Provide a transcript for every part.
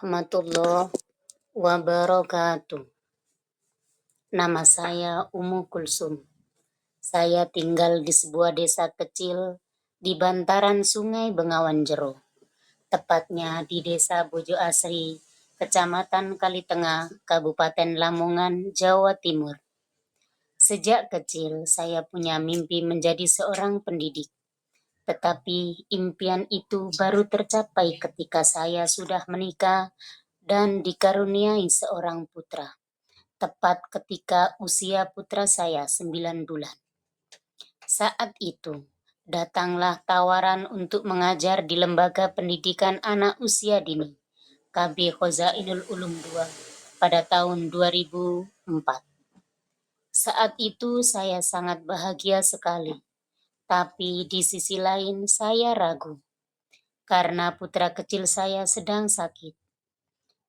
warahmatullahi wabarakatuh. Nama saya Umu Kulsum. Saya tinggal di sebuah desa kecil di bantaran Sungai Bengawan Jero. Tepatnya di Desa Bojo Asri, Kecamatan Kalitengah, Kabupaten Lamongan, Jawa Timur. Sejak kecil saya punya mimpi menjadi seorang pendidik. Tetapi impian itu baru tercapai ketika saya sudah menikah dan dikaruniai seorang putra. Tepat ketika usia putra saya 9 bulan. Saat itu, datanglah tawaran untuk mengajar di Lembaga Pendidikan Anak Usia Dini, KB Khozainul Ulum II, pada tahun 2004. Saat itu saya sangat bahagia sekali, tapi di sisi lain saya ragu, karena putra kecil saya sedang sakit.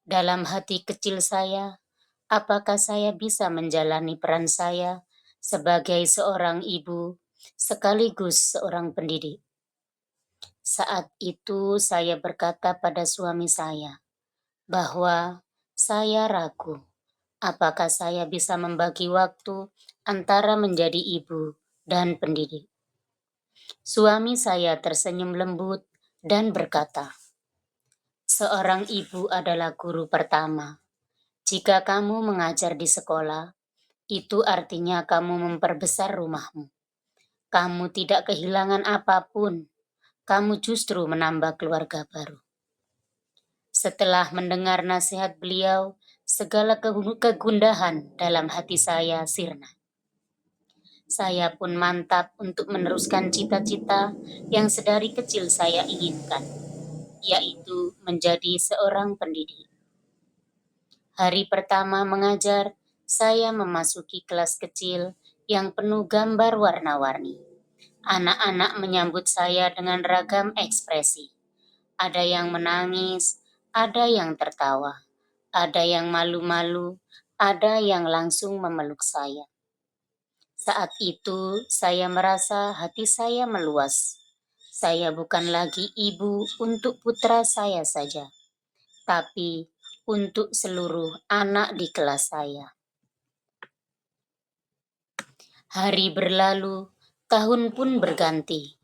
Dalam hati kecil saya, apakah saya bisa menjalani peran saya sebagai seorang ibu sekaligus seorang pendidik? Saat itu saya berkata pada suami saya bahwa saya ragu apakah saya bisa membagi waktu antara menjadi ibu dan pendidik. Suami saya tersenyum lembut dan berkata, "Seorang ibu adalah guru pertama. Jika kamu mengajar di sekolah, itu artinya kamu memperbesar rumahmu. Kamu tidak kehilangan apapun, kamu justru menambah keluarga baru." Setelah mendengar nasihat beliau, segala kegundahan dalam hati saya sirna. Saya pun mantap untuk meneruskan cita-cita yang sedari kecil saya inginkan, yaitu menjadi seorang pendidik. Hari pertama mengajar, saya memasuki kelas kecil yang penuh gambar warna-warni. Anak-anak menyambut saya dengan ragam ekspresi. Ada yang menangis, ada yang tertawa, ada yang malu-malu, ada yang langsung memeluk saya. Saat itu, saya merasa hati saya meluas. Saya bukan lagi ibu untuk putra saya saja, tapi untuk seluruh anak di kelas saya. Hari berlalu, tahun pun berganti.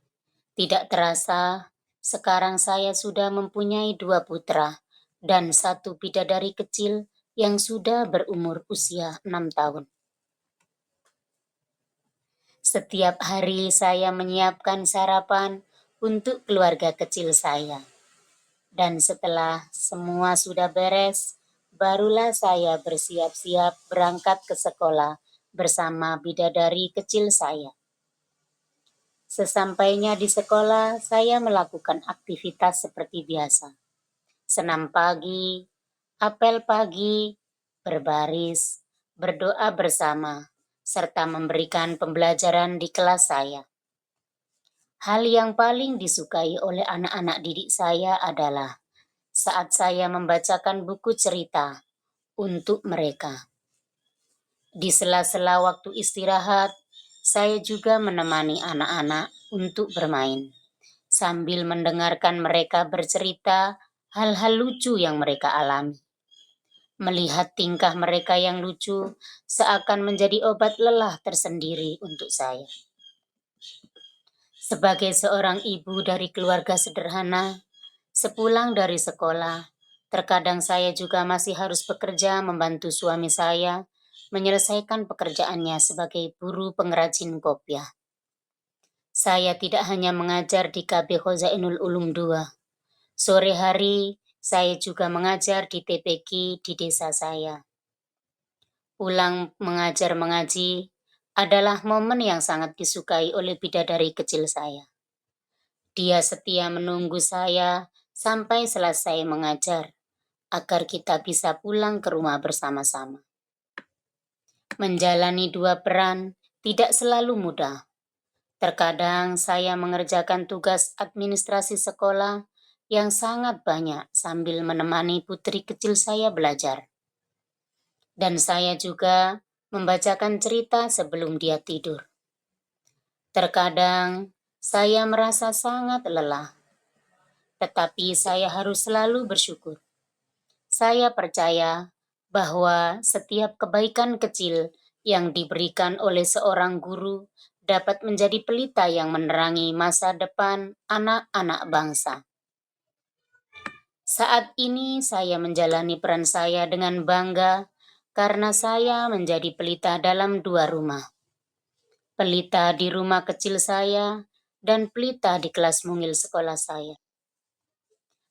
Tidak terasa, sekarang saya sudah mempunyai 2 putra dan 1 bidadari kecil yang sudah berumur usia 6 tahun. Setiap hari saya menyiapkan sarapan untuk keluarga kecil saya. Dan setelah semua sudah beres, barulah saya bersiap-siap berangkat ke sekolah bersama bidadari kecil saya. Sesampainya di sekolah, saya melakukan aktivitas seperti biasa. Senam pagi, apel pagi, berbaris, berdoa bersama, serta memberikan pembelajaran di kelas saya. Hal yang paling disukai oleh anak-anak didik saya adalah saat saya membacakan buku cerita untuk mereka. Di sela-sela waktu istirahat, saya juga menemani anak-anak untuk bermain, sambil mendengarkan mereka bercerita hal-hal lucu yang mereka alami. Melihat tingkah mereka yang lucu seakan menjadi obat lelah tersendiri untuk saya. Sebagai seorang ibu dari keluarga sederhana, sepulang dari sekolah, terkadang saya juga masih harus bekerja membantu suami saya menyelesaikan pekerjaannya sebagai buruh pengrajin kopiah. Saya tidak hanya mengajar di KB Khozainul Ulum II. Sore hari, saya juga mengajar di TPQ di desa saya. Pulang mengajar mengaji adalah momen yang sangat disukai oleh bidadari kecil saya. Dia setia menunggu saya sampai selesai mengajar, agar kita bisa pulang ke rumah bersama-sama. Menjalani 2 peran tidak selalu mudah. Terkadang saya mengerjakan tugas administrasi sekolah yang sangat banyak sambil menemani putri kecil saya belajar. Dan saya juga membacakan cerita sebelum dia tidur. Terkadang saya merasa sangat lelah, tetapi saya harus selalu bersyukur. Saya percaya bahwa setiap kebaikan kecil yang diberikan oleh seorang guru dapat menjadi pelita yang menerangi masa depan anak-anak bangsa. Saat ini saya menjalani peran saya dengan bangga karena saya menjadi pelita dalam 2 rumah. Pelita di rumah kecil saya dan pelita di kelas mungil sekolah saya.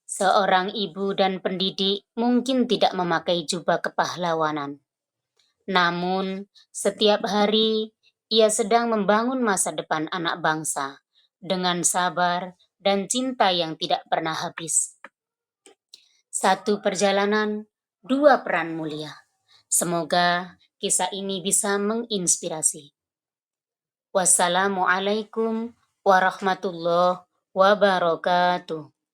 Seorang ibu dan pendidik mungkin tidak memakai jubah kepahlawanan. Namun, setiap hari ia sedang membangun masa depan anak bangsa dengan sabar dan cinta yang tidak pernah habis. Satu perjalanan, 2 peran mulia. Semoga kisah ini bisa menginspirasi. Wassalamualaikum warahmatullahi wabarakatuh.